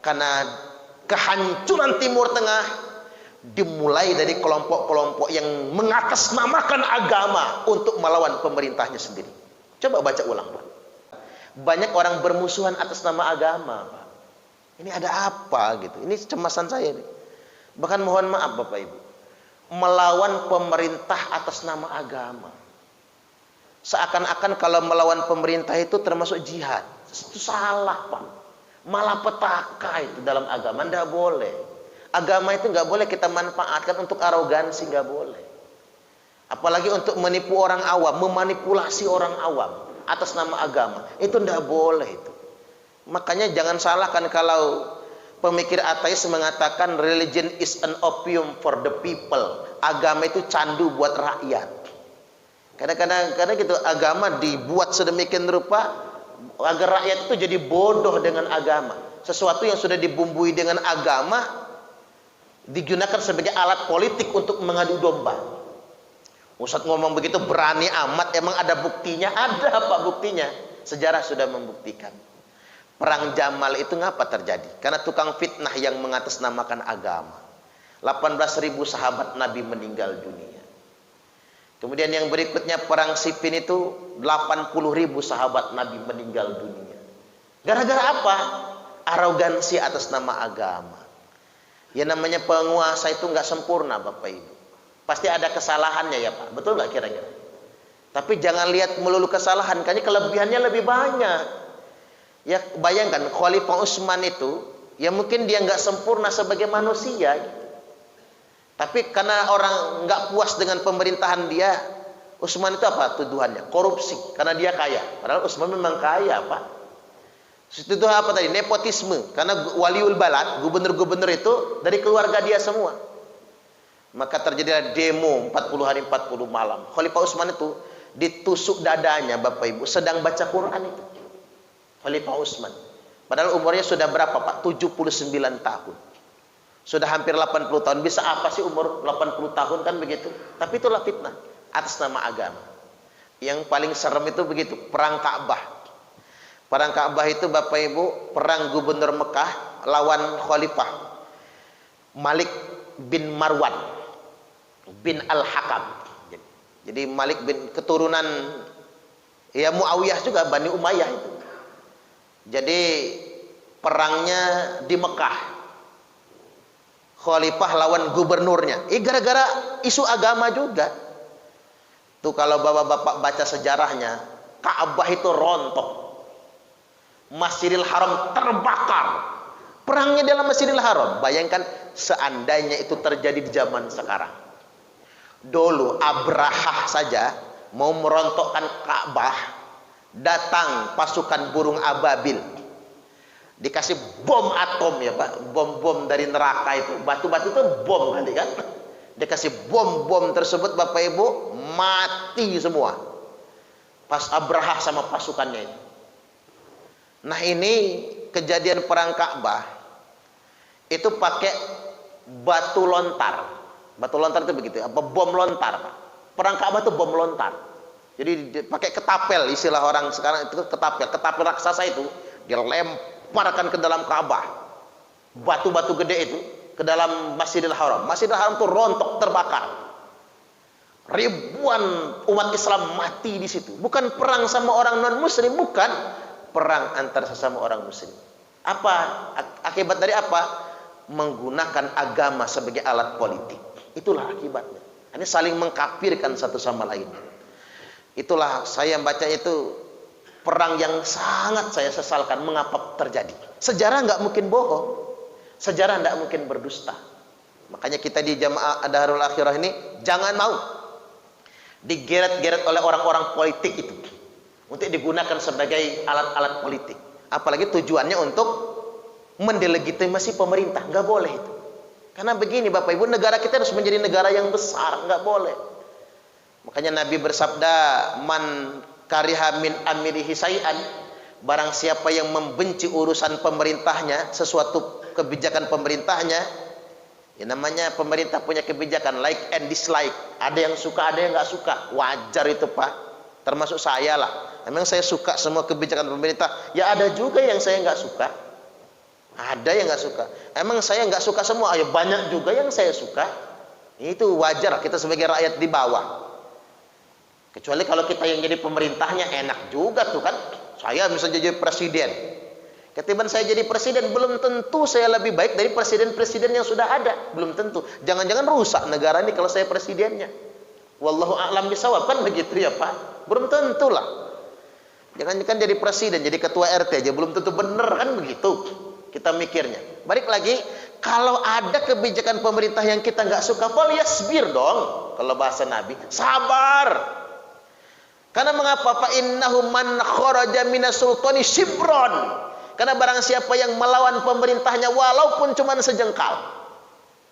Karena kehancuran Timur Tengah dimulai dari kelompok-kelompok yang mengatasnamakan agama untuk melawan pemerintahnya sendiri. Coba baca ulang, Pak. Banyak orang bermusuhan atas nama agama, Pak. Ini ada apa gitu? Ini cemasan saya nih. Bahkan mohon maaf Bapak Ibu, melawan pemerintah atas nama agama. Seakan-akan kalau melawan pemerintah itu termasuk jihad. Itu salah, Pak. Malapetaka itu dalam agama, tidak boleh. Agama itu nggak boleh kita manfaatkan untuk arogansi, nggak boleh. Apalagi untuk menipu orang awam, memanipulasi orang awam atas nama agama, itu tidak boleh itu. Makanya jangan salahkan kalau pemikir ateis mengatakan religion is an opium for the people. Agama itu candu buat rakyat. Kadang-kadang gitu agama dibuat sedemikian rupa agar rakyat itu jadi bodoh dengan agama. Sesuatu yang sudah dibumbui dengan agama digunakan sebagai alat politik untuk mengadu domba. Ustadz ngomong begitu berani amat, emang ada buktinya? Ada Pak buktinya. Sejarah sudah membuktikan. Perang Jamal itu ngapa terjadi? Karena tukang fitnah yang mengatasnamakan agama. 18.000 sahabat Nabi meninggal dunia. Kemudian yang berikutnya perang Siffin itu 80.000 sahabat Nabi meninggal dunia. Gara-gara apa? Arogansi atas nama agama. Ya namanya penguasa itu nggak sempurna Bapak Ibu. Pasti ada kesalahannya ya Pak. Betul nggak kira-kira? Tapi jangan lihat melulu kesalahan, karena kelebihannya lebih banyak. Ya bayangkan Khalifah Utsman itu, ya mungkin dia nggak sempurna sebagai manusia. Tapi karena orang nggak puas dengan pemerintahan dia, Utsman itu apa tuduhannya? Korupsi, karena dia kaya. Padahal Utsman memang kaya, Pak. Tuduhan apa tadi? Nepotisme, karena waliul balad, gubernur-gubernur itu dari keluarga dia semua. Maka terjadilah demo 40 hari 40 malam. Khalifah Utsman itu ditusuk dadanya, Bapak Ibu, sedang baca Quran itu. Khalifah Utsman. Padahal umurnya sudah berapa, Pak? 79 tahun. Sudah hampir 80 tahun. Bisa apa sih umur 80 tahun kan begitu? Tapi itulah fitnah atas nama agama. Yang paling serem itu begitu, perang Ka'bah. Perang Ka'bah itu Bapak Ibu, perang gubernur Mekah lawan Khalifah Malik bin Marwan bin Al-Hakam. Jadi Malik bin keturunan ya Muawiyah juga, Bani Umayyah itu. Jadi perangnya di Mekah. Khalifah lawan gubernurnya. Gara-gara isu agama juga. Tuh kalau bapak-bapak baca sejarahnya, Ka'bah itu rontok. Masjidil Haram terbakar. Perangnya dalam Masjidil Haram. Bayangkan seandainya itu terjadi di zaman sekarang. Dulu Abrahah saja mau merontokkan Ka'bah, datang pasukan burung ababil. Dikasih bom atom ya Pak, bom-bom dari neraka itu, batu-batu itu bom kali kan. Dikasih bom-bom tersebut Bapak Ibu, mati semua. Pas Abrahah sama pasukannya itu. Nah ini kejadian perang Ka'bah itu pakai batu lontar. Batu lontar itu begitu, apa bom lontar Pak. Perang Ka'bah itu bom lontar. Jadi pakai ketapel, istilah orang sekarang itu ketapel. Ketapel raksasa itu dilemparkan ke dalam Ka'bah. Batu-batu gede itu ke dalam Masjidil Haram. Masjidil Haram itu rontok, terbakar. Ribuan umat Islam mati di situ. Bukan perang sama orang non-muslim, bukan. Perang antar sesama orang muslim. Apa akibat dari apa? Menggunakan agama sebagai alat politik. Itulah akibatnya. Ini saling mengkafirkan satu sama lain. Itulah saya baca itu perang yang sangat saya sesalkan. Mengapa terjadi? Sejarah nggak mungkin bohong. Sejarah nggak mungkin berdusta. Makanya kita di Jamaah Darul Akhirah ini jangan mau digeret-geret oleh orang-orang politik itu untuk digunakan sebagai alat-alat politik. Apalagi tujuannya untuk mendelegitimasi pemerintah. Nggak boleh itu. Karena begini Bapak Ibu, negara kita harus menjadi negara yang besar. Nggak boleh. Makanya Nabi bersabda, man kariha min amirihi say'an, barang siapa yang membenci urusan pemerintahnya, sesuatu kebijakan pemerintahnya, ya namanya pemerintah punya kebijakan like and dislike. Ada yang suka, ada yang nggak suka. Wajar itu Pak. Termasuk saya lah. Memang saya suka semua kebijakan pemerintah. Ya ada juga yang saya nggak suka. Ada yang nggak suka. Emang saya nggak suka semua? Ayo, banyak juga yang saya suka. Itu wajar, kita sebagai rakyat di bawah. Kecuali kalau kita yang jadi pemerintahnya, enak juga tuh kan. Saya bisa jadi presiden. Ketimbang saya jadi presiden, belum tentu saya lebih baik dari presiden-presiden yang sudah ada. Belum tentu. Jangan-jangan rusak negara ini kalau saya presidennya. Wallahu a'lam bishawab, kan begitu ya Pak? Belum tentulah. Jangan kan jadi presiden, jadi ketua RT aja belum tentu bener, kan begitu kita mikirnya. Balik lagi, kalau ada kebijakan pemerintah yang kita nggak suka, fal yasbir dong. Kalau bahasa Nabi, sabar. Karena mengapa? Fa innahu man kharaja minas sultani shibron. Karena barang siapa yang melawan pemerintahnya walaupun cuma sejengkal.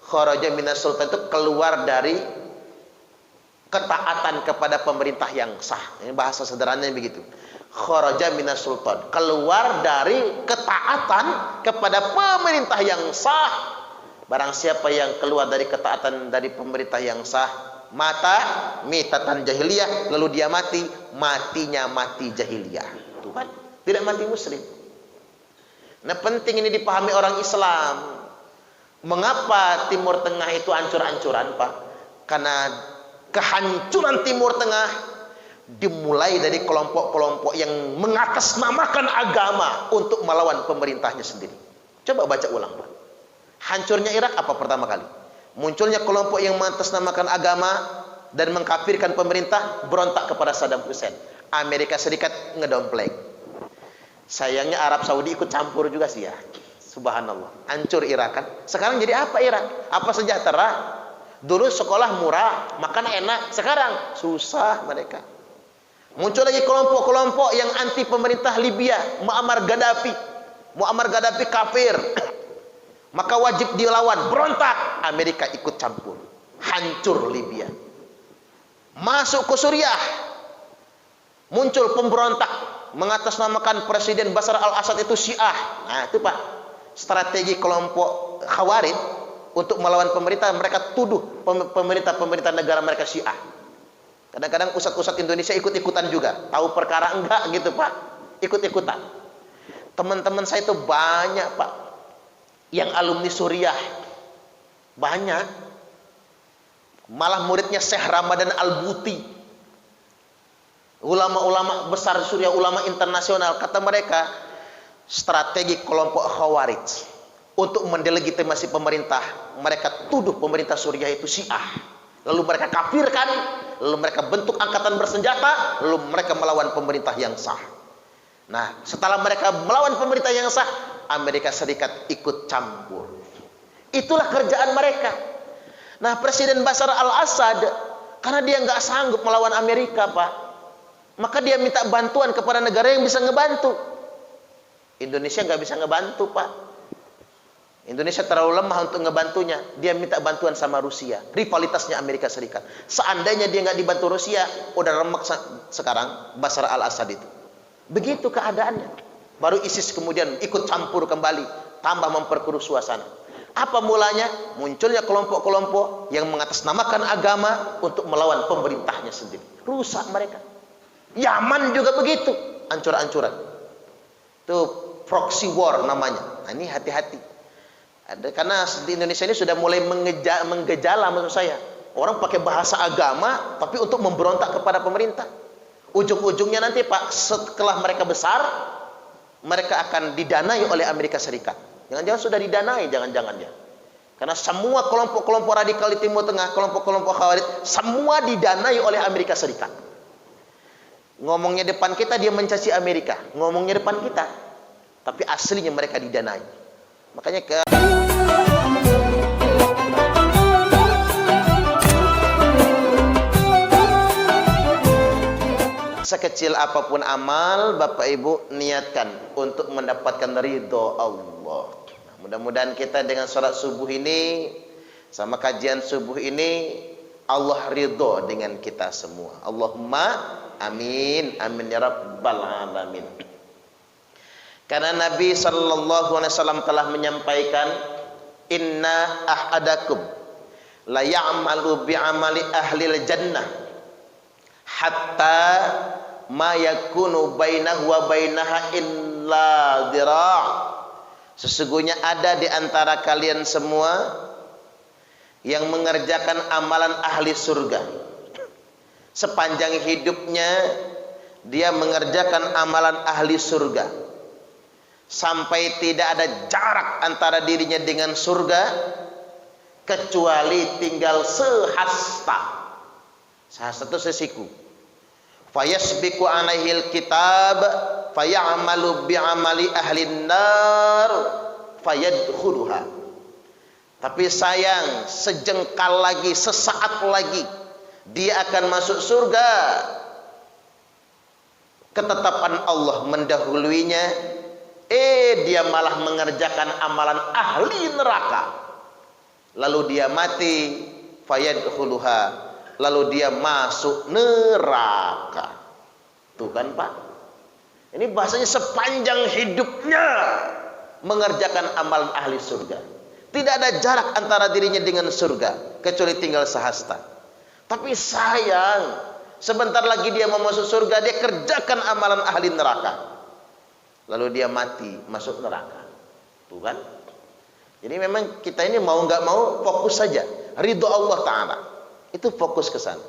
Kharaja minas sultan itu keluar dari ketaatan kepada pemerintah yang sah. Ini bahasa sederhananya begitu. Kharaja minas sultan, keluar dari ketaatan kepada pemerintah yang sah. Barang siapa yang keluar dari ketaatan dari pemerintah yang sah, mata mitatan jahiliyah, lalu dia mati, matinya mati jahiliyah. Tuh kan, tidak mati muslim. Nah, penting ini dipahami orang Islam. Mengapa Timur Tengah itu ancur-ancuran, Pak? Karena kehancuran Timur Tengah dimulai dari kelompok-kelompok yang mengatasnamakan agama untuk melawan pemerintahnya sendiri. Coba baca ulang, Pak. Hancurnya Irak apa pertama kali? Munculnya kelompok yang mengatasnamakan agama dan mengkafirkan pemerintah, berontak kepada Saddam Hussein. Amerika Serikat ngedompleng. Sayangnya Arab Saudi ikut campur juga sih ya. Subhanallah. Hancur Irak kan. Sekarang jadi apa Irak? Apa sejahtera? Dulu sekolah murah, makan enak. Sekarang susah mereka. Muncul lagi kelompok-kelompok yang anti pemerintah Libya, Muammar Gaddafi. Muammar Gaddafi kafir. Maka wajib dilawan, berontak. Amerika ikut campur. Hancur Libya. Masuk ke Suriah. Muncul pemberontak mengatasnamakan Presiden Bashar al-Assad itu Syiah. Nah, itu Pak. Strategi kelompok Khawarij untuk melawan pemerintah, mereka tuduh pemerintah negara mereka Syiah. Kadang-kadang ustadz-ustadz Indonesia ikut-ikutan juga. Tahu perkara enggak gitu Pak. Ikut-ikutan. Teman-teman saya itu banyak Pak. Yang alumni Suriah. Banyak. Malah muridnya Syekh Ramadan Al-Buti. Ulama-ulama besar Suriah, ulama internasional. Kata mereka, strategi kelompok Khawarij untuk mendelegitimasi pemerintah. Mereka tuduh pemerintah Suriah itu Syiah. Lalu mereka kafirkan, lalu mereka bentuk angkatan bersenjata, lalu mereka melawan pemerintah yang sah. Nah, setelah mereka melawan pemerintah yang sah, Amerika Serikat ikut campur. Itulah kerjaan mereka. Nah, Presiden Bashar al-Assad, karena dia nggak sanggup melawan Amerika, Pak, maka dia minta bantuan kepada negara yang bisa ngebantu. Indonesia nggak bisa ngebantu, Pak. Indonesia terlalu lemah untuk ngebantunya. Dia minta bantuan sama Rusia. Rivalitasnya Amerika Serikat. Seandainya dia nggak dibantu Rusia, udah remek sekarang Bashar al-Assad itu. Begitu keadaannya. Baru ISIS kemudian ikut campur kembali, tambah memperkeruh suasana. Apa mulanya? Munculnya kelompok-kelompok yang mengatasnamakan agama untuk melawan pemerintahnya sendiri. Rusak mereka. Yaman juga begitu, ancur-ancuran. Itu proxy war namanya. Nah, ini hati-hati. Karena di Indonesia ini sudah mulai menggejala maksud saya. Orang pakai bahasa agama tapi untuk memberontak kepada pemerintah. Ujung-ujungnya nanti Pak, setelah mereka besar, mereka akan didanai oleh Amerika Serikat. Jangan-jangan sudah didanai, jangan-jangan ya. Karena semua kelompok-kelompok radikal di Timur Tengah, kelompok-kelompok Khawarij, semua didanai oleh Amerika Serikat. Ngomongnya depan kita dia mencaci Amerika, ngomongnya depan kita, tapi aslinya mereka didanai. Makanya sekecil apapun amal, Bapak Ibu niatkan untuk mendapatkan ridho Allah. Nah, mudah-mudahan kita dengan sholat subuh ini, sama kajian subuh ini, Allah ridho dengan kita semua. Allahumma amin, amin ya rabbal alamin. Karena Nabi SAW telah menyampaikan, inna ahadakum la ya'malu bi'amali ahlil jannah hatta ma yakunu bainahu wa bainaha illa dhira' Sesungguhnya ada di antara kalian semua yang mengerjakan amalan ahli surga. Sepanjang hidupnya dia mengerjakan amalan ahli surga, sampai tidak ada jarak antara dirinya dengan surga kecuali tinggal sehasta. Sehasta itu sesiku. Fayasbiqu alaihil kitab fayamalu bi'amali ahlin nar fayadkhuluha. Tapi sayang, sejengkal lagi, sesaat lagi dia akan masuk surga. Ketetapan Allah mendahuluinya, dia malah mengerjakan amalan ahli neraka. Lalu dia mati, fayadkhuluha, lalu dia masuk neraka. Tuh kan Pak, ini bahasanya sepanjang hidupnya mengerjakan amalan ahli surga. Tidak ada jarak antara dirinya dengan surga kecuali tinggal sehasta. Tapi sayang, sebentar lagi dia mau masuk surga, dia kerjakan amalan ahli neraka, lalu dia mati masuk neraka. Tuh kan. Jadi memang kita ini mau nggak mau fokus saja ridho Allah Ta'ala, itu fokus ke sana.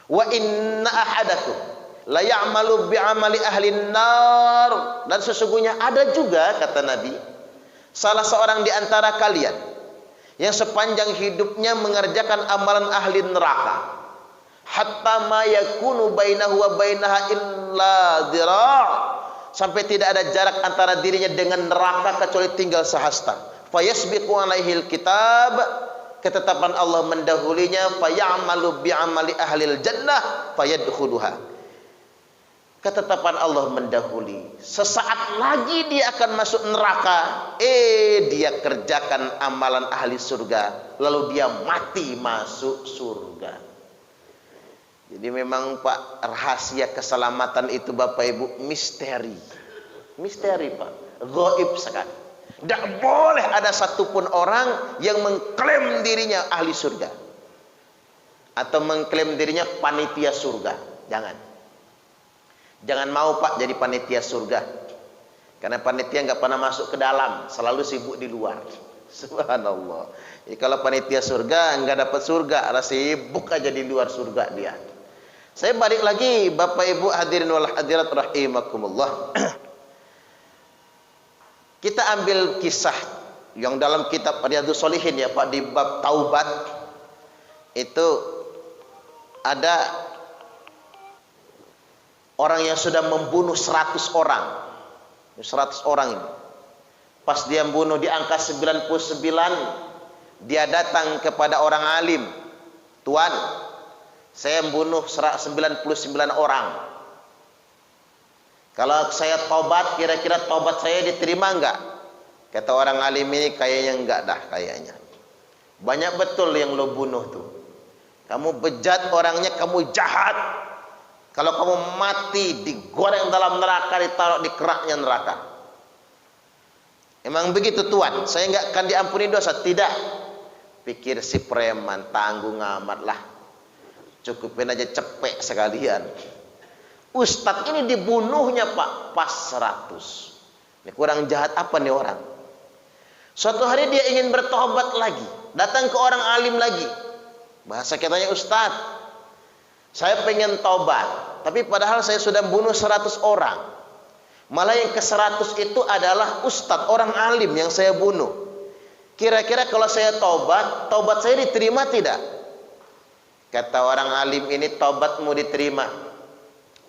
Wa inna ahadakum la ya'malu bi'amali ahlin nar. Dan sesungguhnya ada juga, kata Nabi, salah seorang di antara kalian yang sepanjang hidupnya mengerjakan amalan ahli neraka, hatta ma yakunu bainahu wa bainaha illa dhira', sampai tidak ada jarak antara dirinya dengan neraka kecuali tinggal sehasta. Fayasbiqu alaihil kitab, ketetapan Allah mendahulinya, fayamalu bi'amali ahlil jannah fayadkhuluha. Ketetapan Allah mendahului, sesaat lagi dia akan masuk neraka, dia kerjakan amalan ahli surga, lalu dia mati masuk surga. Jadi memang Pak, rahasia keselamatan itu Bapak Ibu misteri. Misteri Pak, gaib sekali. Tidak boleh ada satupun orang yang mengklaim dirinya ahli surga atau mengklaim dirinya panitia surga. Jangan mau Pak jadi panitia surga, karena panitia nggak pernah masuk ke dalam, selalu sibuk di luar. Subhanallah. Jadi kalau panitia surga nggak dapat surga, ada sibuk aja di luar surga dia. Saya balik lagi, Bapak Ibu hadirin wal hadirat rahimakumullah. Kita ambil kisah yang dalam kitab Riyadhus Shalihin ya Pak, di bab taubat itu ada orang yang sudah membunuh 100 orang. 100 orang ini. Pas dia membunuh di angka 99, dia datang kepada orang alim. Tuan, saya membunuh 99 orang. Kalau saya tobat, kira-kira tobat saya diterima enggak? Kata orang alim ini, kayaknya enggak dah kayaknya. Banyak betul yang lo bunuh tuh. Kamu bejat orangnya, kamu jahat. Kalau kamu mati, digoreng dalam neraka, ditaruh di keraknya neraka. Emang begitu Tuan, saya enggak akan diampuni dosa. Tidak. Pikir si preman, tanggung amat lah. Cukupin aja cepek sekalian. Ustadz ini dibunuhnya Pak pas 100. Ini kurang jahat apa nih orang? Suatu hari dia ingin bertobat lagi, datang ke orang alim lagi. Bahasa katanya, Ustadz, saya pengen tobat, tapi padahal saya sudah bunuh 100 orang. Malah yang ke 100 itu adalah Ustadz, orang alim yang saya bunuh. Kira-kira kalau saya tobat saya diterima tidak? Kata orang alim ini, tobatmu diterima.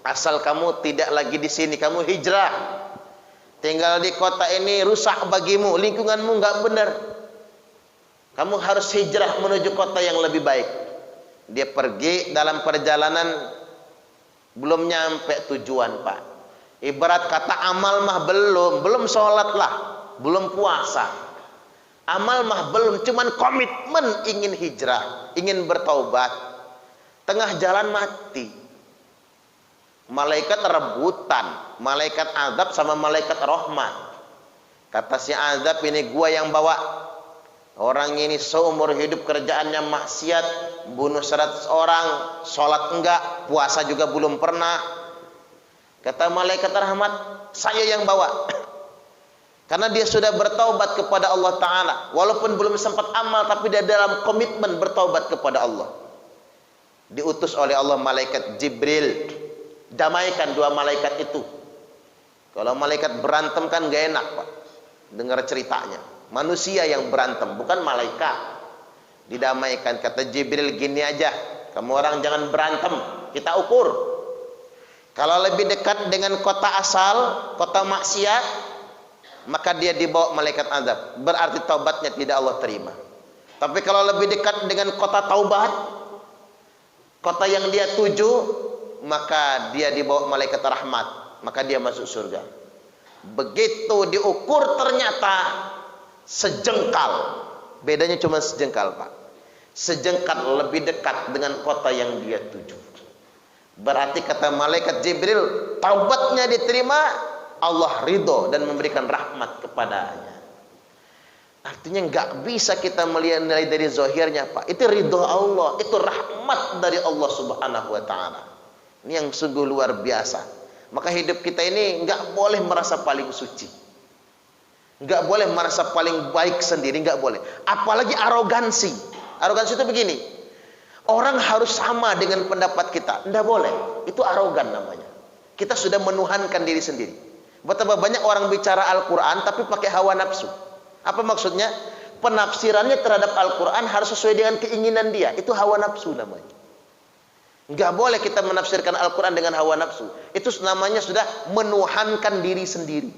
Asal kamu tidak lagi di sini, kamu hijrah. Tinggal di kota ini rusak bagimu, lingkunganmu nggak benar. Kamu harus hijrah menuju kota yang lebih baik. Dia pergi dalam perjalanan, belum nyampe tujuan Pak. Ibarat kata amal mah belum sholat lah, belum puasa. Amal mah belum, cuman komitmen ingin hijrah, ingin bertaubat. Tengah jalan mati. Malaikat rebutan, malaikat azab sama malaikat rahmat. Kata si azab, ini gua yang bawa. Orang ini seumur hidup kerjaannya maksiat, bunuh 100 orang, sholat enggak, puasa juga belum pernah. Kata malaikat rahmat, saya yang bawa. Karena dia sudah bertaubat kepada Allah Ta'ala. Walaupun belum sempat amal, tapi dia dalam komitmen bertaubat kepada Allah. Diutus oleh Allah malaikat Jibril. Damaikan dua malaikat itu. Kalau malaikat berantem kan gak enak, Pak. Dengar ceritanya. Manusia yang berantem, bukan malaikat. Didamaikan. Kata Jibril, gini aja. Kamu orang jangan berantem. Kita ukur. Kalau lebih dekat dengan kota asal, kota maksiat, maka dia dibawa malaikat azab. Berarti taubatnya tidak Allah terima. Tapi kalau lebih dekat dengan kota taubat, kota yang dia tuju, maka dia dibawa malaikat rahmat. Maka dia masuk surga. Begitu diukur ternyata sejengkal. Bedanya cuma sejengkal, Pak. Sejengkal lebih dekat dengan kota yang dia tuju. Berarti kata malaikat Jibril, taubatnya diterima, Allah ridho dan memberikan rahmat kepadanya. Artinya nggak bisa kita melihat nilai dari zahirnya, Pak. Itu ridho Allah, itu rahmat dari Allah Subhanahu wa Ta'ala. Ini yang sungguh luar biasa. Maka hidup kita ini nggak boleh merasa paling suci, nggak boleh merasa paling baik sendiri, nggak boleh. Apalagi arogansi. Arogansi itu begini. Orang harus sama dengan pendapat kita. Tidak boleh. Itu arogan namanya. Kita sudah menuhankan diri sendiri. Betapa banyak orang bicara Al-Quran tapi pakai hawa nafsu. Apa maksudnya? Penafsirannya terhadap Al-Quran harus sesuai dengan keinginan dia. Itu hawa nafsu namanya. Nggak boleh kita menafsirkan Al-Quran dengan hawa nafsu. Itu namanya sudah menuhankan diri sendiri.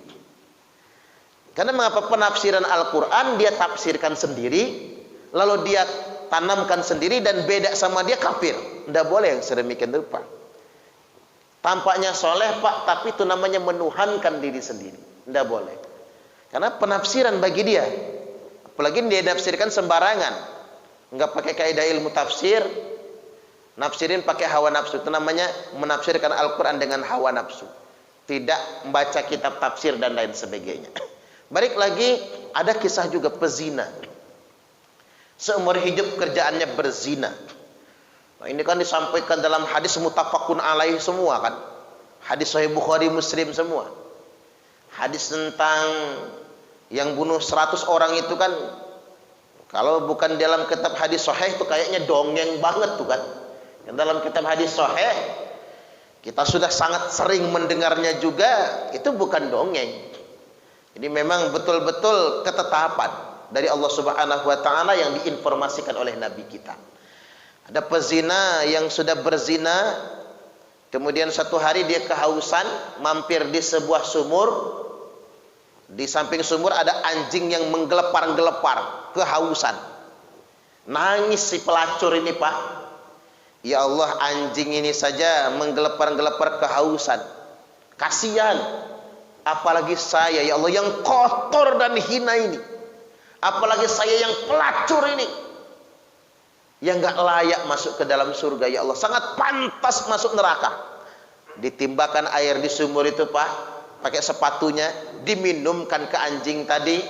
Karena mengapa penafsiran Al-Quran dia tafsirkan sendiri, lalu dia tanamkan sendiri dan beda sama dia, kafir. Tidak boleh yang sedemikian rupa. Tampaknya soleh, Pak, tapi itu namanya menuhankan diri sendiri. Tidak boleh. Karena penafsiran bagi dia, apalagi dia nafsirkan sembarangan, nggak pakai kaidah ilmu tafsir, nafsirin pakai hawa nafsu. Itu namanya menafsirkan Al-Quran dengan hawa nafsu. Tidak membaca kitab tafsir dan lain sebagainya. Balik lagi, ada kisah juga pezina. Seumur hidup kerjaannya berzina. Nah, ini kan disampaikan dalam hadis muttafaqun alaih semua kan. Hadis Sahih Bukhari Muslim semua. Hadis tentang yang bunuh 100 orang itu kan, kalau bukan dalam kitab hadis sahih itu kayaknya dongeng banget tuh kan. Yang dalam kitab hadis sahih kita sudah sangat sering mendengarnya juga, itu bukan dongeng. Ini memang betul-betul ketetapan dari Allah Subhanahu wa Ta'ala yang diinformasikan oleh Nabi kita. Ada pezina yang sudah berzina, kemudian satu hari dia kehausan, mampir di sebuah sumur. Di samping sumur ada anjing yang menggelepar-gelepar, kehausan. Nangis si pelacur ini, Pak. Ya Allah, anjing ini saja menggelepar-gelepar kehausan. Kasihan. Apalagi saya, ya Allah, yang kotor dan hina ini. Apalagi saya yang pelacur ini, yang gak layak masuk ke dalam surga, ya Allah, sangat pantas masuk neraka. Ditimbakan air di sumur itu, Pak, pakai sepatunya, diminumkan ke anjing tadi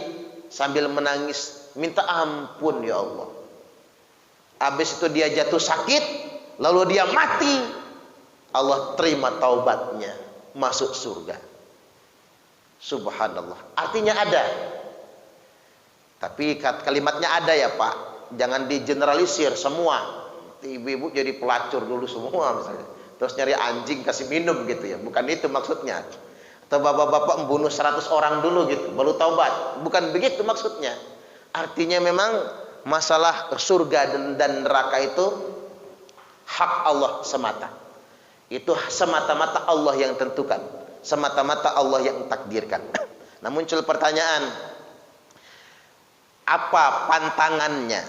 sambil menangis, minta ampun ya Allah. Habis itu dia jatuh sakit, lalu dia mati. Allah terima taubatnya, masuk surga. Subhanallah. Artinya ada. Tapi kalimatnya ada ya Pak, jangan digeneralisir semua. Ibu-ibu jadi pelacur dulu semua misalnya, terus nyari anjing kasih minum gitu ya, bukan itu maksudnya. Atau bapak-bapak membunuh 100 orang dulu gitu, baru taubat, bukan begitu maksudnya. Artinya memang masalah surga dan neraka itu hak Allah semata. Itu semata-mata Allah yang tentukan, semata-mata Allah yang takdirkan. Nah, muncul pertanyaan, apa pantangannya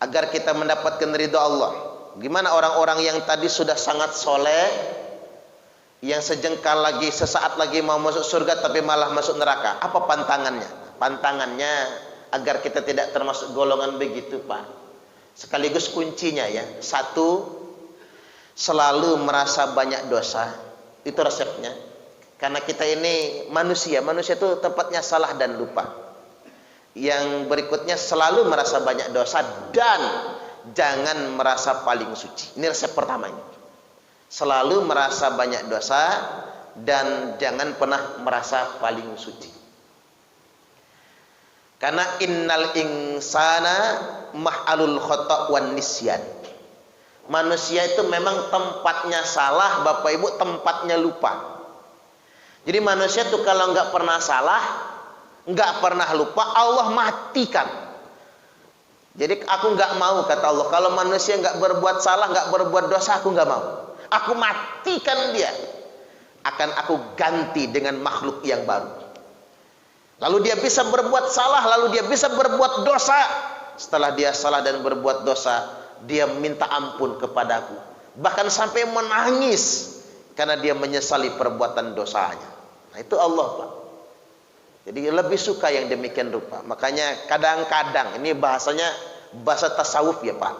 agar kita mendapatkan ridha Allah? Gimana orang-orang yang tadi sudah sangat soleh, yang sejengkal lagi, sesaat lagi mau masuk surga tapi malah masuk neraka? Apa pantangannya? Pantangannya agar kita tidak termasuk golongan begitu, Pak. Sekaligus kuncinya ya, satu, selalu merasa banyak dosa. Itu resepnya. Karena kita ini manusia itu tempatnya salah dan lupa. Yang berikutnya, selalu merasa banyak dosa dan jangan merasa paling suci. Ini resep pertamanya. Selalu merasa banyak dosa dan jangan pernah merasa paling suci. Karena innal insana mah'alul khata' wan nisyan. Manusia itu memang tempatnya salah, Bapak Ibu, tempatnya lupa. Jadi manusia tuh kalau nggak pernah salah, nggak pernah lupa, Allah matikan. Jadi aku nggak mau, kata Allah, kalau manusia nggak berbuat salah, nggak berbuat dosa, aku nggak mau. Aku matikan dia. Akan aku ganti dengan makhluk yang baru. Lalu dia bisa berbuat salah, lalu dia bisa berbuat dosa. Setelah dia salah dan berbuat dosa, dia minta ampun kepadaku. Bahkan sampai menangis karena dia menyesali perbuatan dosanya. Nah, itu Allah, Pak. Jadi lebih suka yang demikian rupa. Makanya kadang-kadang, ini bahasanya bahasa tasawuf ya Pak.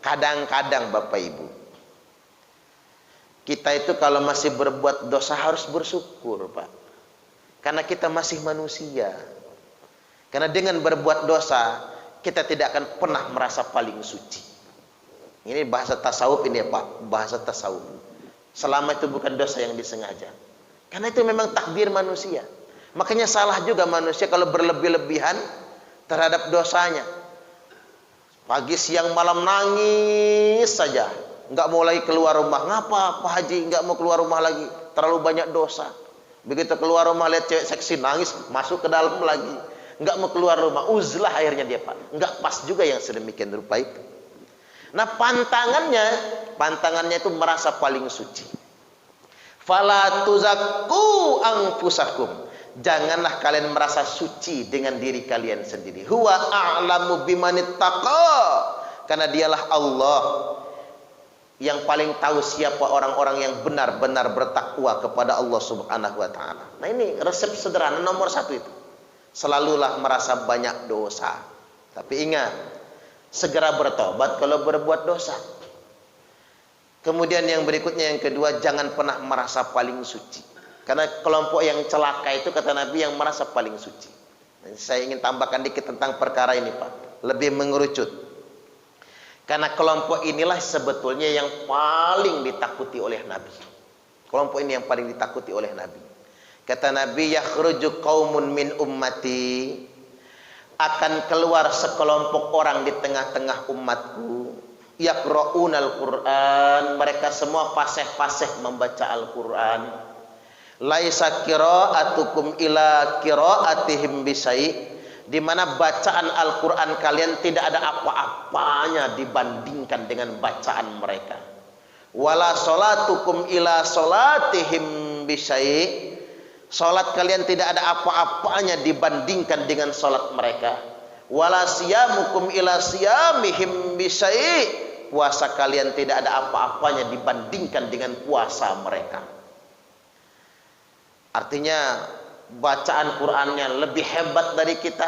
Kadang-kadang Bapak Ibu, kita itu kalau masih berbuat dosa harus bersyukur Pak. Karena kita masih manusia. Karena dengan berbuat dosa, kita tidak akan pernah merasa paling suci. Ini bahasa tasawuf ini ya Pak. Bahasa tasawuf. Selama itu bukan dosa yang disengaja. Karena itu memang takdir manusia. Makanya salah juga manusia kalau berlebih-lebihan terhadap dosanya. Pagi, siang, malam nangis saja, nggak mau lagi keluar rumah. Ngapa Pak Haji nggak mau keluar rumah lagi? Terlalu banyak dosa. Begitu keluar rumah lihat cewek seksi nangis, masuk ke dalam lagi. Nggak mau keluar rumah. Uzlah akhirnya dia Pak. Nggak pas juga yang sedemikian rupa itu. Nah pantangannya itu merasa paling suci. Fala tuzakku anfusakum. Janganlah kalian merasa suci dengan diri kalian sendiri. Huwa a'lamu bimanittaqa. Karena dialah Allah yang paling tahu siapa orang-orang yang benar-benar bertakwa kepada Allah Subhanahu wa taala. Nah, ini resep sederhana nomor 1 itu. Selalulah merasa banyak dosa. Tapi ingat, segera bertobat kalau berbuat dosa. Kemudian yang berikutnya, yang kedua, jangan pernah merasa paling suci. Karena kelompok yang celaka itu kata Nabi yang merasa paling suci. Dan saya ingin tambahkan dikit tentang perkara ini Pak. Lebih mengerucut. Karena kelompok inilah sebetulnya yang paling ditakuti oleh Nabi. Kelompok ini yang paling ditakuti oleh Nabi. Kata Nabi, yakhruju qaumun min ummati. Akan keluar sekelompok orang di tengah-tengah umatku. Yaqra'unal Qur'an. Mereka semua fasih-fasih membaca Al-Quran. Laisa qira'atukum ila qira'atihim bisai, di mana bacaan Al-Qur'an kalian tidak ada apa-apanya dibandingkan dengan bacaan mereka. Wala salatukum ila salatihim bisai, salat kalian tidak ada apa-apanya dibandingkan dengan salat mereka. Wala siyamukum ila siyamihim bisai, puasa kalian tidak ada apa-apanya dibandingkan dengan puasa mereka. Artinya bacaan Qur'annya lebih hebat dari kita,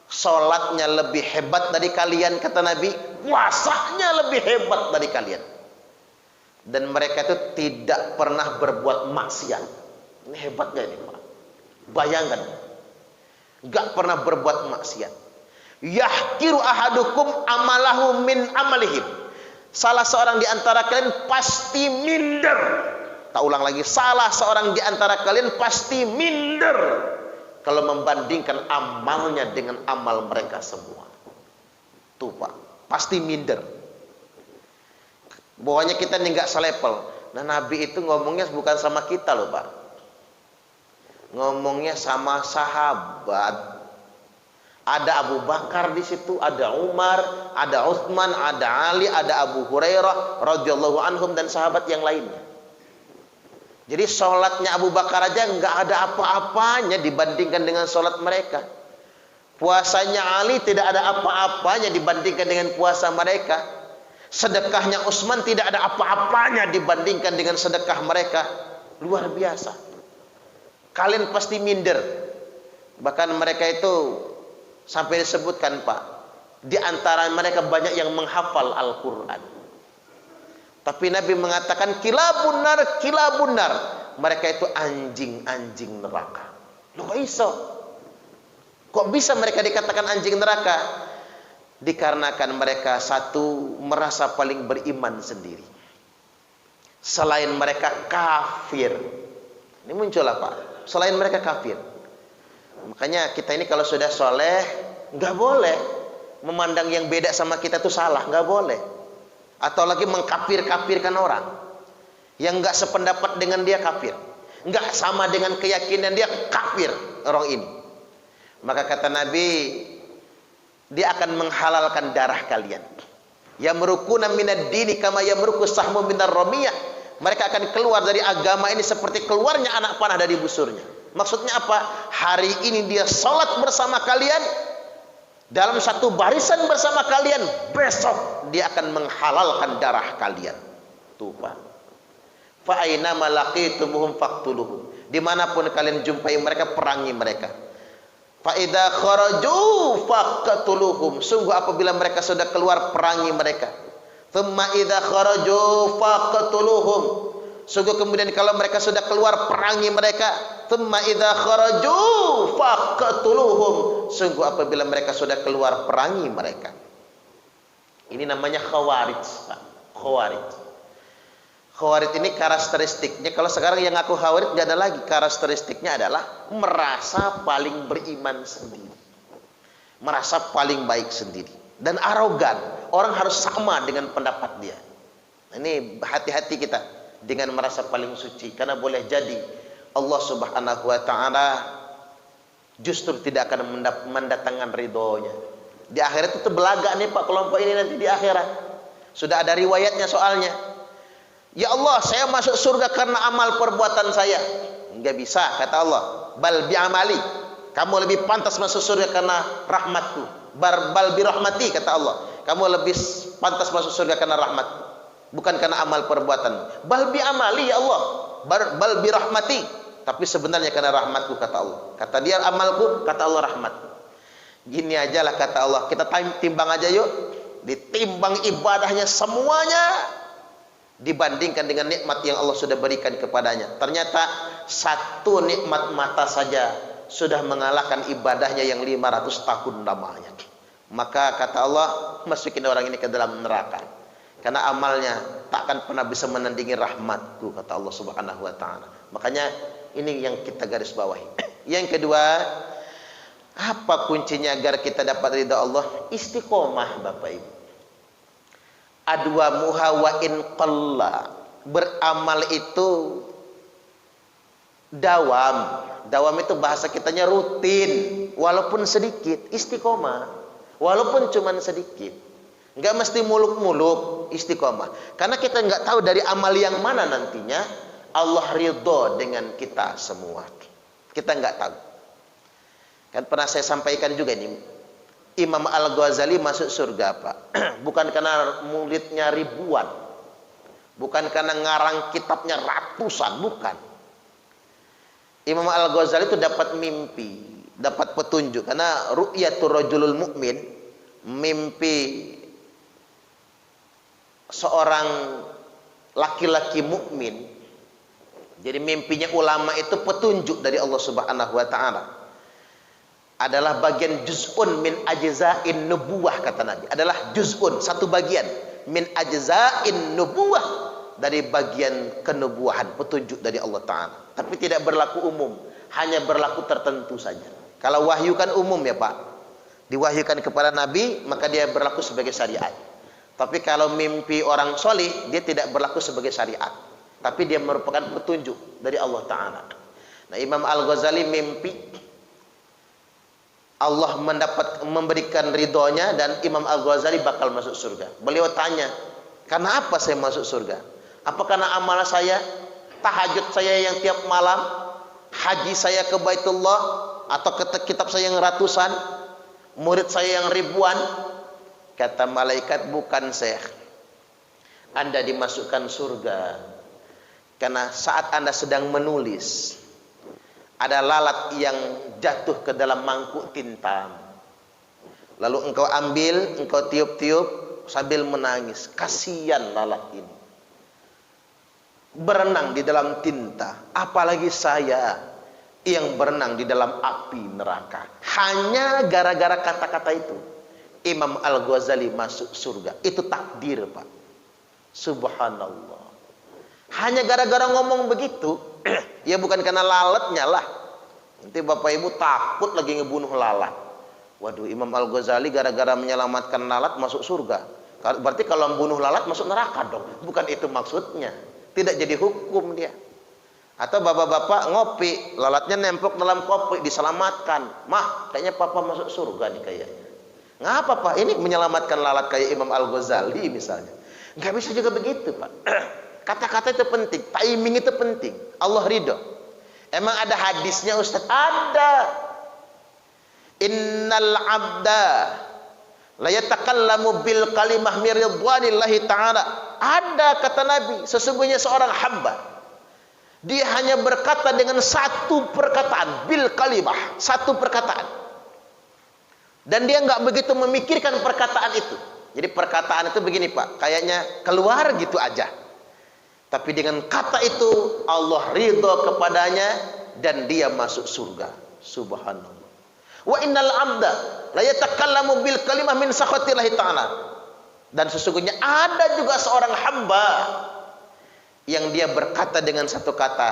sholatnya lebih hebat dari kalian kata Nabi, puasanya lebih hebat dari kalian. Dan mereka itu tidak pernah berbuat maksiat. Ini hebat gak ini Pak? Bayangkan, gak pernah berbuat maksiat. Yahkiru ahadukum amalahu min amalihim. Salah seorang di antara kalian pasti minder. Tak ulang lagi, salah seorang di antara kalian pasti minder kalau membandingkan amalnya dengan amal mereka semua. Tuh Pak, pasti minder. Pokoknya kita ini nggak selepel. Nah Nabi itu ngomongnya bukan sama kita loh Pak. Ngomongnya sama sahabat. Ada Abu Bakar di situ, ada Umar, ada Utsman, ada Ali, ada Abu Hurairah radhiyallahu anhum dan sahabat yang lainnya. Jadi sholatnya Abu Bakar aja nggak ada apa-apanya dibandingkan dengan sholat mereka. Puasanya Ali tidak ada apa-apanya dibandingkan dengan puasa mereka. Sedekahnya Utsman tidak ada apa-apanya dibandingkan dengan sedekah mereka. Luar biasa. Kalian pasti minder. Bahkan mereka itu sampai disebutkan Pak, di antara mereka banyak yang menghafal Al-Quran. Tapi Nabi mengatakan kilabun nar. Mereka itu anjing-anjing neraka. Loh kok bisa mereka dikatakan anjing neraka? Dikarenakan mereka satu merasa paling beriman sendiri. Selain mereka kafir. Ini muncul apa? Selain mereka kafir. Makanya kita ini kalau sudah soleh, nggak boleh memandang yang beda sama kita itu salah, nggak boleh. Atau lagi mengkafir-kafirkan orang yang nggak sependapat dengan dia, kafir. Nggak sama dengan keyakinan dia, kafir orang ini. Maka kata Nabi, dia akan menghalalkan darah kalian. Yamrukuna minad dini kama yamruku sahmu minar ramiyah. Mereka akan keluar dari agama ini seperti keluarnya anak panah dari busurnya. Maksudnya apa? Hari ini dia salat bersama kalian, dalam satu barisan bersama kalian, besok dia akan menghalalkan darah kalian. Tuh Pak. Fa aina malaqitumuhum faqtuluhum. Dimanapun kalian jumpai mereka, perangi mereka. Fa idza kharaju faqtuluhum. Sungguh apabila mereka sudah keluar, perangi mereka. Thumma idza kharaju faqtuluhum. Sungguh kemudian kalau mereka sudah keluar, perangi mereka. Thumma idza kharaju faqtuluhum. Sungguh apabila mereka sudah keluar, perangi mereka. Ini namanya khawarij, Pak. Khawarij. Khawarij ini karakteristiknya, kalau sekarang yang ngaku khawarij tidak ada lagi, karakteristiknya adalah merasa paling beriman sendiri, merasa paling baik sendiri, dan arogan. Orang harus sama dengan pendapat dia. Ini hati-hati kita dengan merasa paling suci, karena boleh jadi Allah Subhanahu wa taala justru tidak akan mendatangkan ridhonya. Di akhirat itu belaga nih Pak, kelompok ini nanti di akhirat. Sudah ada riwayatnya soalnya. Ya Allah, saya masuk surga karena amal perbuatan saya. Enggak bisa, kata Allah. Bal bi amali. Kamu lebih pantas masuk surga karena rahmatku. Bal bi rahmati, kata Allah. Kamu lebih pantas masuk surga karena rahmatku, bukan karena amal perbuatan. Bal bi amali, ya Allah. Bal bi rahmati. Tapi sebenarnya karena rahmatku, kata Allah. Kata dia amalku, kata Allah rahmatku. Gini aja lah, kata Allah. Kita timbang aja yuk. Ditimbang ibadahnya semuanya, dibandingkan dengan nikmat yang Allah sudah berikan kepadanya. Ternyata satu nikmat mata saja sudah mengalahkan ibadahnya yang 500 tahun lamanya. Maka kata Allah, masukin orang ini ke dalam neraka, karena amalnya takkan pernah bisa menandingi rahmatku, kata Allah Subhanahu wa taala. Makanya ini yang kita garis bawahi. Yang kedua, apa kuncinya agar kita dapat ridha Allah? Istiqomah, Bapak Ibu. Adwa muhawain qalla. Beramal itu dawam. Dawam itu bahasa kitanya rutin, walaupun sedikit. Istiqomah, walaupun cuman sedikit. Enggak mesti muluk-muluk, istiqomah. Karena kita enggak tahu dari amal yang mana nantinya Allah ridho dengan kita semua. Kita enggak tahu. Kan pernah saya sampaikan juga ini, Imam Al-Ghazali masuk surga, Pak. Bukan karena muridnya ribuan, bukan karena ngarang kitabnya ratusan, bukan. Imam Al-Ghazali itu dapat mimpi, dapat petunjuk, karena ru'yatul rajulul mu'min, mimpi seorang laki-laki mukmin. Jadi mimpinya ulama itu petunjuk dari Allah Subhanahu wa taala. Adalah bagian juz'un min ajza'in nubuwah, kata Nabi. Adalah juz'un, satu bagian min ajza'in nubuwah, dari bagian kenubuahan, petunjuk dari Allah Ta'ala. Tapi tidak berlaku umum, hanya berlaku tertentu saja. Kalau wahyu kan umum ya Pak, diwahyukan kepada Nabi, maka dia berlaku sebagai syariat. Tapi kalau mimpi orang solih, dia tidak berlaku sebagai syariat, tapi dia merupakan petunjuk dari Allah Ta'ala. Nah, Imam Al-Ghazali mimpi Allah memberikan ridhonya dan Imam Al-Ghazali bakal masuk surga. Beliau tanya, karena apa saya masuk surga? Apa karena amal saya, tahajud saya yang tiap malam, haji saya ke Baitullah, atau kitab saya yang ratusan, murid saya yang ribuan? Kata malaikat, bukan Syekh. Anda dimasukkan surga karena saat Anda sedang menulis, ada lalat yang jatuh ke dalam mangkuk tinta. Lalu engkau ambil, engkau tiup-tiup sambil menangis. Kasihan lalat ini, berenang di dalam tinta. Apalagi saya yang berenang di dalam api neraka. Hanya gara-gara kata-kata itu, Imam Al-Ghazali masuk surga. Itu takdir, Pak. Subhanallah. Hanya gara-gara ngomong begitu, ya bukan karena lalatnya lah. Nanti Bapak Ibu takut lagi ngebunuh lalat. Waduh, Imam Al-Ghazali gara-gara menyelamatkan lalat masuk surga. Berarti kalau membunuh lalat masuk neraka dong. Bukan itu maksudnya. Tidak jadi hukum dia. Atau bapak-bapak ngopi, lalatnya nempok dalam kopi, diselamatkan. Mah, kayaknya papa masuk surga nih kayaknya. Ngapa Pak? Ini menyelamatkan lalat kayak Imam Al-Ghazali misalnya. Nggak bisa juga begitu Pak. Kata-kata itu penting, timing itu penting. Allah ridho. Emang ada hadisnya Ustaz? Ada. Innal abda la yatakallamu bil kalimah min ridwanillahi ta'ala. Ada kata Nabi, sesungguhnya seorang hamba, dia hanya berkata dengan satu perkataan, bil kalimah, satu perkataan. Dan dia nggak begitu memikirkan perkataan itu. Jadi perkataan itu begini Pak, kayaknya keluar gitu aja. Tapi dengan kata itu Allah ridho kepadanya dan dia masuk surga. Subhanallah. Wa innal abda la yatakallamu bil kalimah min sakhatillahi ta'ala. Dan sesungguhnya ada juga seorang hamba yang dia berkata dengan satu kata.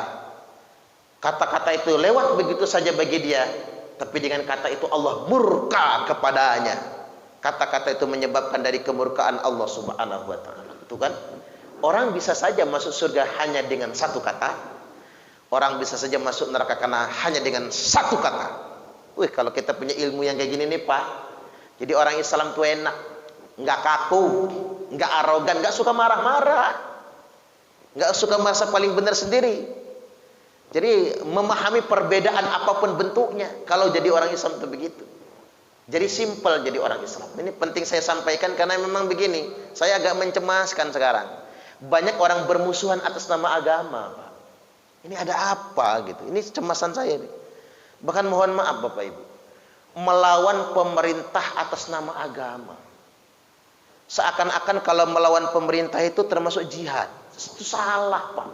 Kata-kata itu lewat begitu saja bagi dia, tapi dengan kata itu Allah murka kepadanya. Kata-kata itu menyebabkan dari kemurkaan Allah Subhanahu wa taala. Itu kan? Orang bisa saja masuk surga hanya dengan satu kata. Orang bisa saja masuk neraka karena hanya dengan satu kata. Wih, kalau kita punya ilmu yang kayak gini nih Pak, jadi orang Islam tuh enak, nggak kaku, nggak arogan, nggak suka marah-marah, nggak suka merasa paling benar sendiri. Jadi memahami perbedaan apapun bentuknya. Kalau jadi orang Islam itu begitu. Jadi simple jadi orang Islam. Ini penting saya sampaikan karena memang begini, saya agak mencemaskan sekarang. Banyak orang bermusuhan atas nama agama, Pak. Ini ada apa gitu? Ini cemasan saya nih. Bahkan mohon maaf Bapak Ibu, melawan pemerintah atas nama agama. Seakan-akan kalau melawan pemerintah itu termasuk jihad. Itu salah Pak.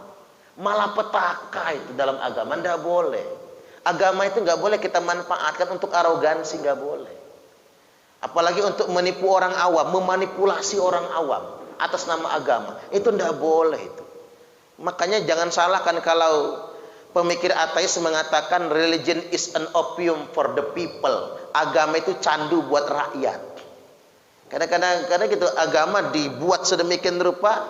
Malapetaka itu dalam agama, tidak boleh. Agama itu nggak boleh kita manfaatkan untuk arogansi, nggak boleh. Apalagi untuk menipu orang awam, memanipulasi orang awam atas nama agama, itu tidak boleh itu. Makanya jangan salahkan kalau pemikir ateis mengatakan religion is an opium for the people. Agama itu candu buat rakyat. Kadang-kadang gitu agama dibuat sedemikian rupa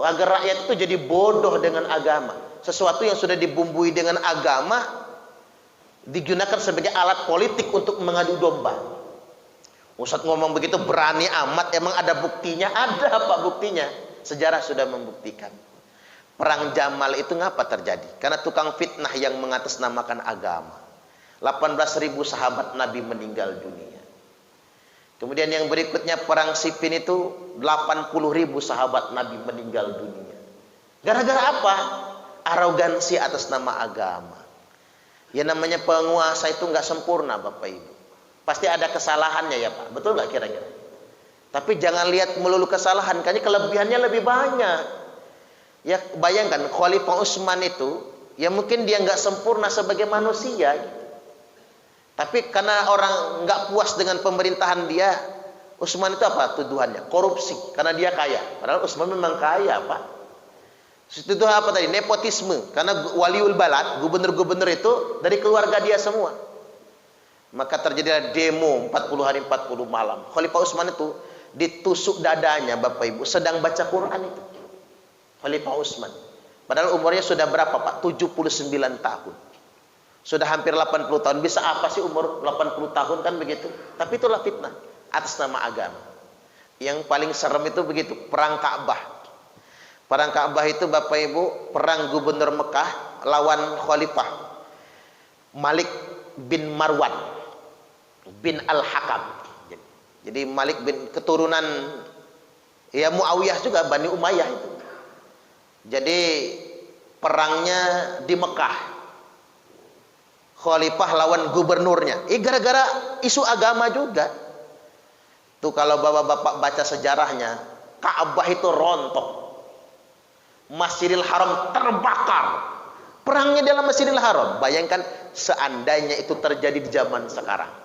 agar rakyat itu jadi bodoh dengan agama. Sesuatu yang sudah dibumbui dengan agama digunakan sebagai alat politik untuk mengadu domba. Ustadz ngomong begitu berani amat, emang ada buktinya? Ada Pak buktinya. Sejarah sudah membuktikan. Perang Jamal itu ngapa terjadi? Karena tukang fitnah yang mengatasnamakan agama. 18.000 sahabat Nabi meninggal dunia. Kemudian yang berikutnya perang Siffin itu 80.000 sahabat Nabi meninggal dunia. Gara-gara apa? Arogansi atas nama agama. Ya namanya penguasa itu nggak sempurna Bapak Ibu. Pasti ada kesalahannya ya Pak. Betul nggak kira-kira? Tapi jangan lihat melulu kesalahan, karena kelebihannya lebih banyak. Ya bayangkan Khalifah Utsman itu, ya mungkin dia nggak sempurna sebagai manusia. Tapi karena orang nggak puas dengan pemerintahan dia, Utsman itu apa tuduhannya? Korupsi, karena dia kaya. Padahal Utsman memang kaya Pak. Itu apa tadi? Nepotisme, karena waliul balad, gubernur-gubernur itu dari keluarga dia semua. Maka terjadilah demo 40 hari 40 malam. Khalifah Utsman itu ditusuk dadanya Bapak Ibu sedang baca Quran itu. Khalifah Utsman. Padahal umurnya sudah berapa Pak? 79 tahun. Sudah hampir 80 tahun. Bisa apa sih umur 80 tahun kan begitu? Tapi itulah fitnah atas nama agama. Yang paling serem itu begitu, perang Ka'bah. Perang Ka'bah itu Bapak Ibu, perang gubernur Mekah lawan Khalifah Malik bin Marwan bin Al-Hakam. Jadi Malik bin keturunan ya Muawiyah juga, Bani Umayyah itu. Jadi perangnya di Mekah. Khalifah lawan gubernurnya. Gara-gara isu agama juga. Tuh kalau bapak-bapak baca sejarahnya, Ka'bah itu rontok. Masjidil Haram terbakar. Perangnya dalam Masjidil Haram. Bayangkan seandainya itu terjadi di zaman sekarang.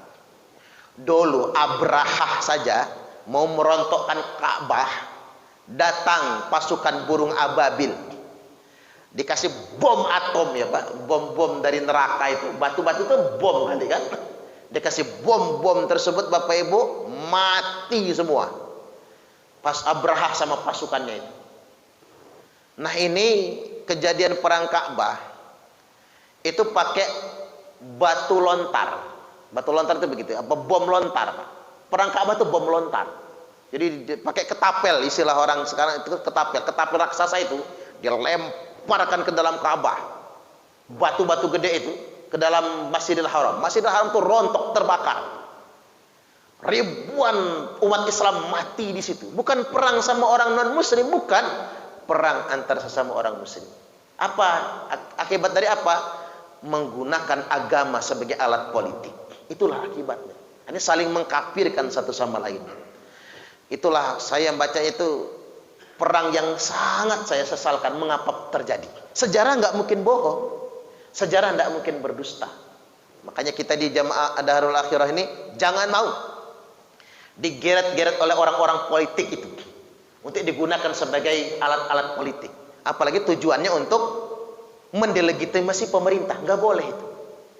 Dulu Abrahah saja mau merontokkan Ka'bah, datang pasukan burung ababil, Dikasih bom atom ya Pak, bom-bom dari neraka itu, batu-batu itu bom kali kan. Dikasih bom-bom tersebut Bapak Ibu, mati semua. Pas Abraha sama pasukannya itu. Nah ini kejadian perang Ka'bah itu pakai batu lontar. Batu lontar itu begitu, apa bom lontar Pak. Perang Ka'bah itu bom lontar. Jadi pakai ketapel, istilah orang sekarang itu ketapel. Ketapel raksasa itu dilemparkan ke dalam Ka'bah. Batu-batu gede itu ke dalam Masjidil Haram. Masjidil Haram itu rontok, terbakar. Ribuan umat Islam mati di situ. Bukan perang sama orang non muslim, bukan. Perang antar sesama orang muslim. Apa akibat dari apa? Menggunakan agama sebagai alat politik. Itulah akibatnya. Ini saling mengkafirkan satu sama lain. Itulah saya baca itu perang yang sangat saya sesalkan. Mengapa terjadi? Sejarah nggak mungkin bohong. Sejarah nggak mungkin berdusta. Makanya kita di Jamaah Darul Akhirah ini jangan mau digeret-geret oleh orang-orang politik itu untuk digunakan sebagai alat-alat politik. Apalagi tujuannya untuk mendelegitimasi pemerintah. Nggak boleh itu.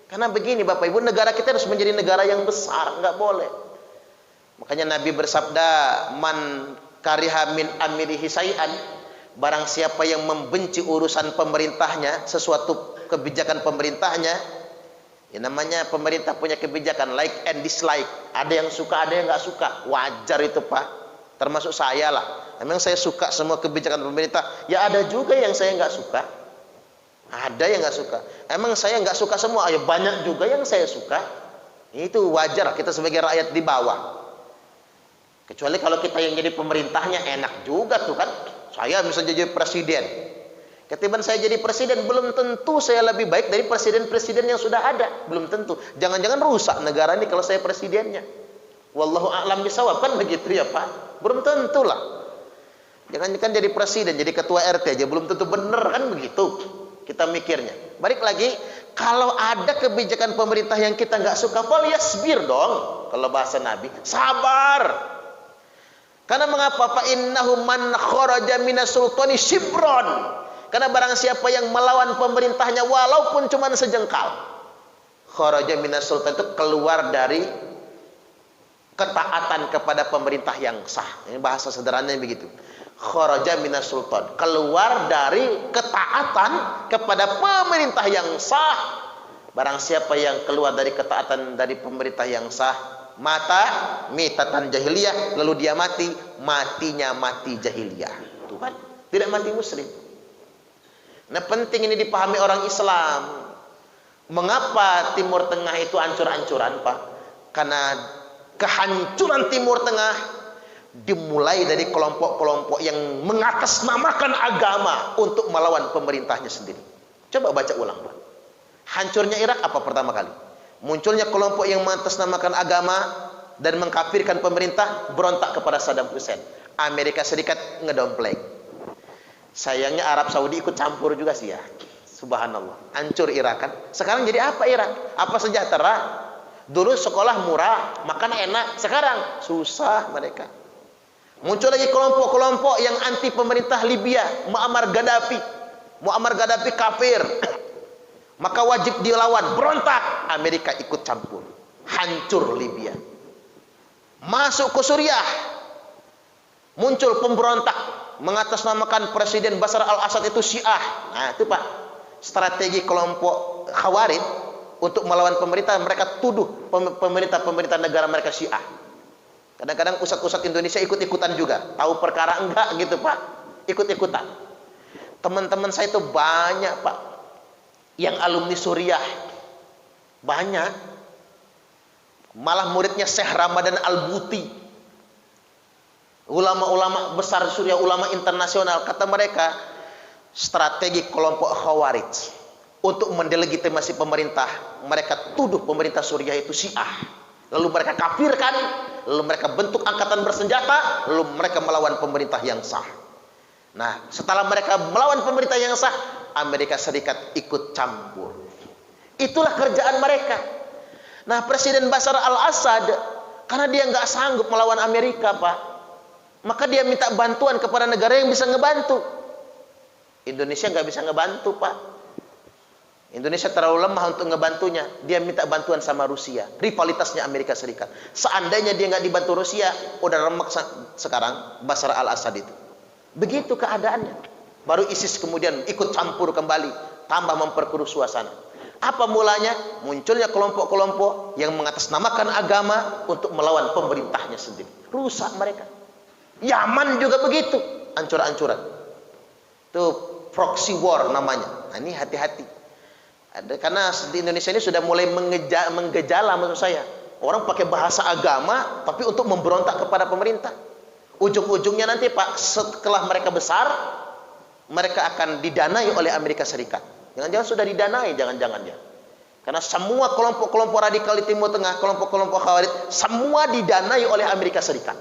Karena begini Bapak Ibu, negara kita harus menjadi negara yang besar. Nggak boleh. Makanya Nabi bersabda, man kariha min amirihi syai'an, barang siapa yang membenci urusan pemerintahnya, sesuatu kebijakan pemerintahnya, ya namanya pemerintah punya kebijakan like and dislike. Ada yang suka, ada yang nggak suka. Wajar itu Pak. Termasuk saya lah. Emang saya suka semua kebijakan pemerintah? Ya ada juga yang saya nggak suka. Ada yang nggak suka. Emang saya nggak suka semua? Ya banyak juga yang saya suka. Itu wajar kita sebagai rakyat di bawah. Kecuali kalau kita yang jadi pemerintahnya enak juga tuh kan. Saya bisa jadi presiden. Ketimbang saya jadi presiden, belum tentu saya lebih baik dari presiden-presiden yang sudah ada. Belum tentu. Jangan-jangan rusak negara ini kalau saya presidennya. Wallahu a'lam bishawab, kan begitu ya Pak. Belum tentulah. Jangan-jangan jadi presiden, jadi ketua RT aja belum tentu bener, kan begitu kita mikirnya. Balik lagi, kalau ada kebijakan pemerintah yang kita nggak suka, falyasbir dong. Kalau bahasa Nabi, sabar. Karena mengapa? Fa innahu man kharaja minas sultani shibron. Karena barang siapa yang melawan pemerintahnya walaupun cuma sejengkal, kharaja minas sultan itu keluar dari ketaatan kepada pemerintah yang sah. Ini bahasa sederhananya begitu. Kharaja minas sultan, keluar dari ketaatan kepada pemerintah yang sah. Barang siapa yang keluar dari ketaatan dari pemerintah yang sah, mata mitatan jahiliyah, lalu dia mati, matinya mati jahiliyah. Tuhan, tidak mati muslim. Nah, penting ini dipahami orang Islam. Mengapa Timur Tengah itu ancur-ancuran, Pak? Karena kehancuran Timur Tengah dimulai dari kelompok-kelompok yang mengatasnamakan agama untuk melawan pemerintahnya sendiri. Coba baca ulang, Pak. Hancurnya Irak apa pertama kali? Munculnya kelompok yang mengatasnamakan agama dan mengkafirkan pemerintah, berontak kepada Saddam Hussein. Amerika Serikat ngedompleng. Sayangnya Arab Saudi ikut campur juga sih ya. Subhanallah. Hancur Irak kan. Sekarang jadi apa Irak? Apa sejahtera? Dulu sekolah murah, makan enak. Sekarang susah mereka. Muncul lagi kelompok-kelompok yang anti pemerintah Libya, Muammar Gaddafi. Muammar Gaddafi kafir. Maka wajib dilawan, berontak. Amerika ikut campur. Hancur Libya. Masuk ke Suriah. Muncul pemberontak mengatasnamakan Presiden Bashar al-Assad itu Syiah. Nah, itu Pak. Strategi kelompok Khawarij untuk melawan pemerintah, mereka tuduh pemerintah negara mereka Syiah. Kadang-kadang ustadz-ustadz Indonesia ikut-ikutan juga. Tahu perkara enggak gitu Pak. Ikut-ikutan. Teman-teman saya itu banyak Pak. Yang alumni Suriah. Banyak. Malah muridnya Syekh Ramadan Al-Buti. Ulama-ulama besar Suriah, ulama internasional. Kata mereka, strategi kelompok Khawarij untuk mendelegitimasi pemerintah. Mereka tuduh pemerintah Suriah itu Syiah. Lalu mereka kafirkan, lalu mereka bentuk angkatan bersenjata, lalu mereka melawan pemerintah yang sah. Nah, setelah mereka melawan pemerintah yang sah, Amerika Serikat ikut campur. Itulah kerjaan mereka. Nah, Presiden Bashar al-Assad, karena dia nggak sanggup melawan Amerika, Pak, maka dia minta bantuan kepada negara yang bisa ngebantu. Indonesia nggak bisa ngebantu, Pak. Indonesia terlalu lemah untuk ngebantunya. Dia minta bantuan sama Rusia. Rivalitasnya Amerika Serikat. Seandainya dia nggak dibantu Rusia, udah remek sekarang Bashar al-Assad itu. Begitu keadaannya. Baru ISIS kemudian ikut campur kembali, tambah memperkeruh suasana. Apa mulanya? Munculnya kelompok-kelompok yang mengatasnamakan agama untuk melawan pemerintahnya sendiri. Rusak mereka. Yaman juga begitu, ancur-ancuran. Itu proxy war namanya. Nah, ini hati-hati. Karena di Indonesia ini sudah mulai menggejala maksud saya. Orang pakai bahasa agama tapi untuk memberontak kepada pemerintah. Ujung-ujungnya nanti, Pak, setelah mereka besar, mereka akan didanai oleh Amerika Serikat. Jangan-jangan sudah didanai, jangan-jangan ya. Karena semua kelompok-kelompok radikal di Timur Tengah, kelompok-kelompok Khawarij, semua didanai oleh Amerika Serikat.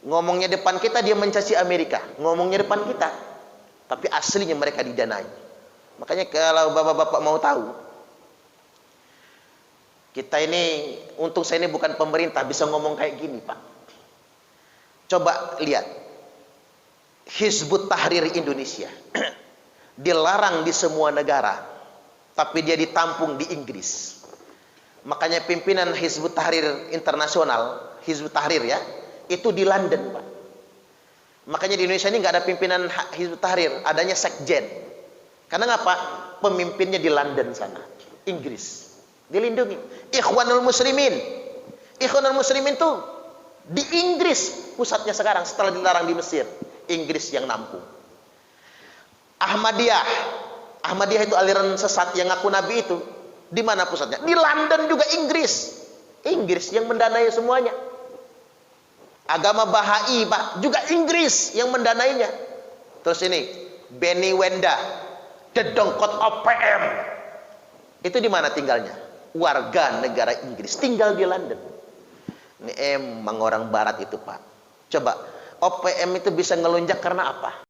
Ngomongnya depan kita dia mencaci Amerika, ngomongnya depan kita, tapi aslinya mereka didanai. Makanya kalau bapak-bapak mau tahu, kita ini, untung saya ini bukan pemerintah bisa ngomong kayak gini, Pak. Coba lihat, Hizbut Tahrir Indonesia dilarang di semua negara, tapi dia ditampung di Inggris. Makanya pimpinan Hizbut Tahrir Internasional, Hizbut Tahrir ya, itu di London, Pak. Makanya di Indonesia ini nggak ada pimpinan Hizbut Tahrir, adanya sekjen. Karena ngapa? Pemimpinnya di London sana, Inggris. Dilindungi. Ikhwanul Muslimin. Ikhwanul Muslimin tuh di Inggris pusatnya sekarang setelah dilarang di Mesir. Inggris yang nampung. Ahmadiyah. Ahmadiyah itu aliran sesat yang ngaku nabi itu. Di mana pusatnya? Di London juga, Inggris. Inggris yang mendanai semuanya. Agama Bahai, Pak, juga Inggris yang mendanainya. Terus ini Benny Wenda, dedengkot OPM. Itu di mana tinggalnya? Warga negara Inggris, tinggal di London. Ini emang orang barat itu, Pak. Coba, OPM itu bisa ngelunjak karena apa?